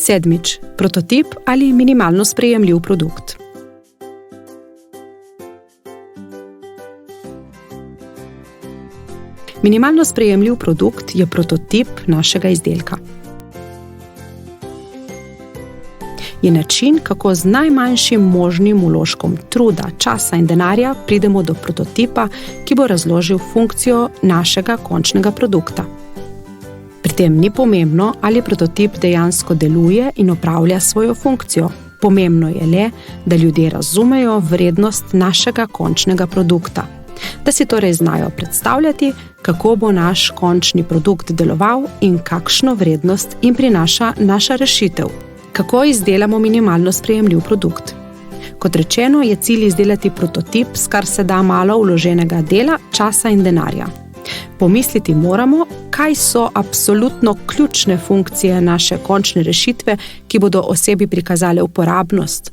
7. Prototip ali minimalno sprejemljiv produkt. Minimalno sprejemljiv produkt je prototip našega izdelka. Je način, kako z najmanjšim možnim vložkom truda, časa in denarja pridemo do prototipa, ki bo razložil funkcijo našega končnega produkta. Pri tem ni pomembno, ali prototip dejansko deluje in opravlja svojo funkcijo. Pomembno je le, da ljudje razumejo vrednost našega končnega produkta. Da si torej znajo predstavljati, kako bo naš končni produkt deloval in kakšno vrednost jim prinaša naša rešitev. Kako izdelamo minimalno sprejemljiv produkt? Kot rečeno, je cilj izdelati prototip s kar se da malo vloženega dela, časa in denarja. Pomisliti moramo, kaj so absolutno ključne funkcije naše končne rešitve, ki bodo osebi prikazale uporabnost.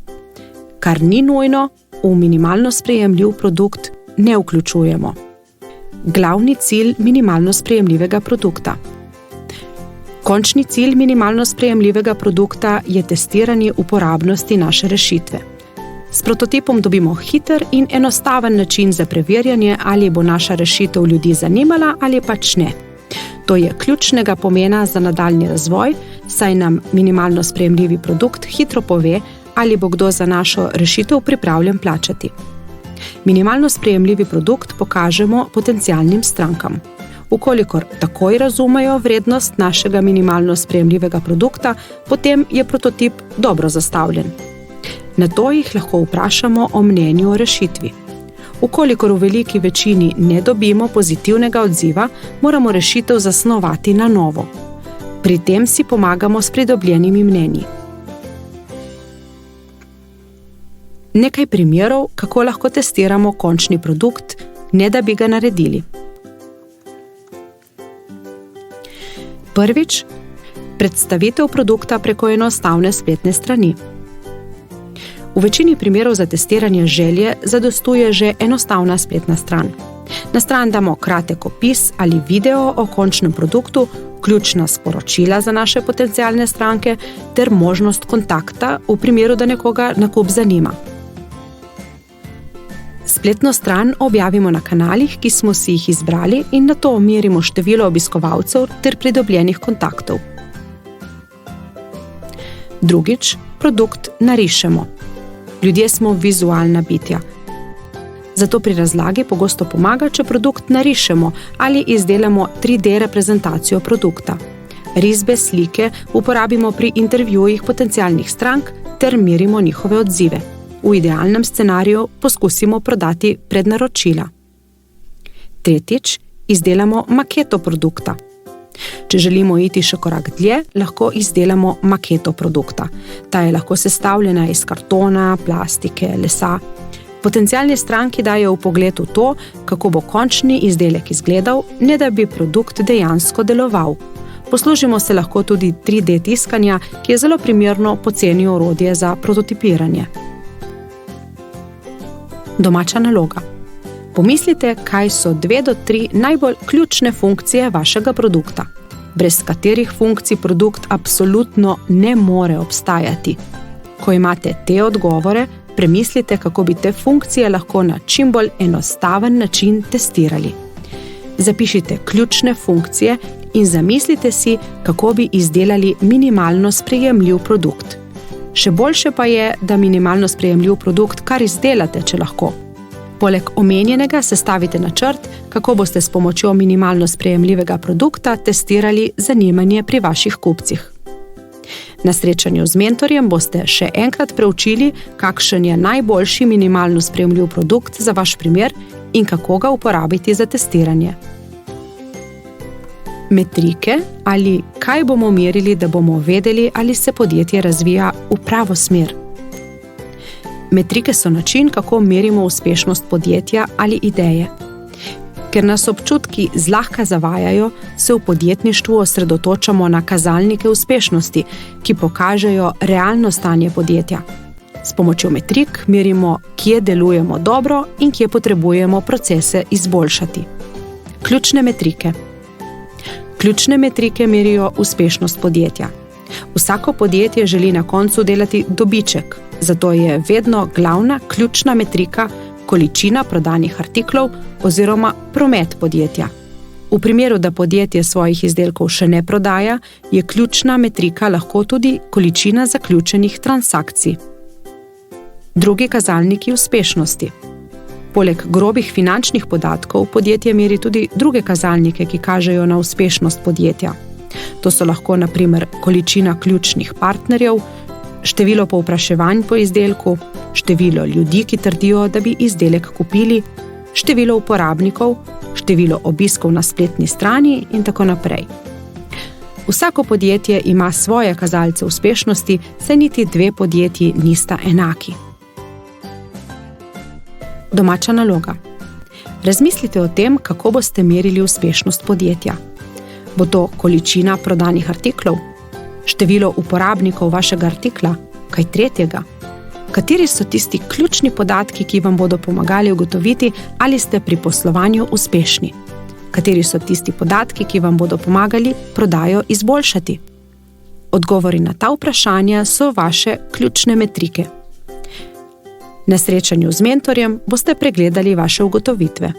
Kar ni nujno, v minimalno sprejemljiv produkt ne vključujemo. Glavni cilj minimalno sprejemljivega produkta. Končni cilj minimalno sprejemljivega produkta je testiranje uporabnosti naše rešitve. S prototipom dobimo hiter in enostaven način za preverjanje, ali bo naša rešitev ljudi zanimala ali pač ne. To je ključnega pomena za nadaljnji razvoj, saj nam minimalno sprejemljivi produkt hitro pove, ali bo kdo za našo rešitev pripravljen plačati. Minimalno sprejemljivi produkt pokažemo potencialnim strankam. Ukolikor takoj razumejo vrednost našega minimalno sprejemljivega produkta, potem je prototip dobro zastavljen. Nato jih lahko vprašamo o mnenju o rešitvi. Ukolikor v veliki večini ne dobimo pozitivnega odziva, moramo rešitev zasnovati na novo. Pri tem si pomagamo s pridobljenimi mnenji. Nekaj primerov, kako lahko testiramo končni produkt, ne da bi ga naredili. Prvič, predstavitev produkta preko enostavne spletne strani. V večini primerov za testiranje želje zadostuje že enostavna spletna stran. Na stran damo kratek opis ali video o končnem produktu, ključna sporočila za naše potencialne stranke ter možnost kontakta v primeru, da nekoga nakup zanima. Spletno stran objavimo na kanalih, ki smo si jih izbrali, in nato merimo število obiskovalcev ter pridobljenih kontaktov. Drugič, produkt narišemo. Ljudje smo vizualna bitja. Zato pri razlagi pogosto pomaga, če produkt narišemo ali izdelamo 3D reprezentacijo produkta. Risbe, slike uporabimo pri intervjujih potencialnih strank ter merimo njihove odzive. V idealnem scenariju poskusimo prodati prednaročila. Tretjič, izdelamo maketo produkta. Če želimo iti še korak dlje, lahko izdelamo maketo produkta. Ta je lahko sestavljena iz kartona, plastike, lesa. Potencialni stranki dajo vpogled v to, kako bo končni izdelek izgledal, ne da bi produkt dejansko deloval. Poslužimo se lahko tudi 3D tiskanja, ki je zelo primerno poceni orodje za prototipiranje. Domača naloga. Pomislite, kaj so 2 do 3 najbolj ključne funkcije vašega produkta, brez katerih funkcij produkt absolutno ne more obstajati. Ko imate te odgovore, premislite, kako bi te funkcije lahko na čim bolj enostaven način testirali. Zapišite ključne funkcije in zamislite si, kako bi izdelali minimalno sprejemljiv produkt. Še boljše pa je, da minimalno sprejemljiv produkt kar izdelate, če lahko. Poleg omenjenega sestavite načrt, kako boste s pomočjo minimalno sprejemljivega produkta testirali zanimanje pri vaših kupcih. Na srečanju z mentorjem boste še enkrat preučili, kakšen je najboljši minimalno sprejemljiv produkt za vaš primer in kako ga uporabiti za testiranje. Metrike ali kaj bomo merili, da bomo vedeli, ali se podjetje razvija v pravo smer. Metrike so način, kako merimo uspešnost podjetja ali ideje. Ker nas občutki zlahka zavajajo, se v podjetništvu osredotočamo na kazalnike uspešnosti, ki pokažejo realno stanje podjetja. S pomočjo metrik merimo, kje delujemo dobro in kje potrebujemo procese izboljšati. Ključne metrike. Ključne metrike merijo uspešnost podjetja. Vsako podjetje želi na koncu delati dobiček, zato je vedno glavna, ključna metrika količina prodanih artiklov oziroma promet podjetja. V primeru, da podjetje svojih izdelkov še ne prodaja, je ključna metrika lahko tudi količina zaključenih transakcij. Drugi kazalniki uspešnosti. Poleg grobih finančnih podatkov podjetje meri tudi druge kazalnike, ki kažejo na uspešnost podjetja. To so lahko na primer količina ključnih partnerjev, število povpraševanj po izdelku, število ljudi, ki trdijo, da bi izdelek kupili, število uporabnikov, število obiskov na spletni strani in tako naprej. Vsako podjetje ima svoje kazalce uspešnosti, saj niti dve podjetji nista enaki. Domača naloga. Razmislite o tem, kako boste merili uspešnost podjetja. Bo to količina prodanih artiklov? Število uporabnikov vašega artikla? Kaj tretjega? Kateri so tisti ključni podatki, ki vam bodo pomagali ugotoviti, ali ste pri poslovanju uspešni? Kateri so tisti podatki, ki vam bodo pomagali prodajo izboljšati? Odgovori na ta vprašanja so vaše ključne metrike. Na srečanju z mentorjem boste pregledali vaše ugotovitve.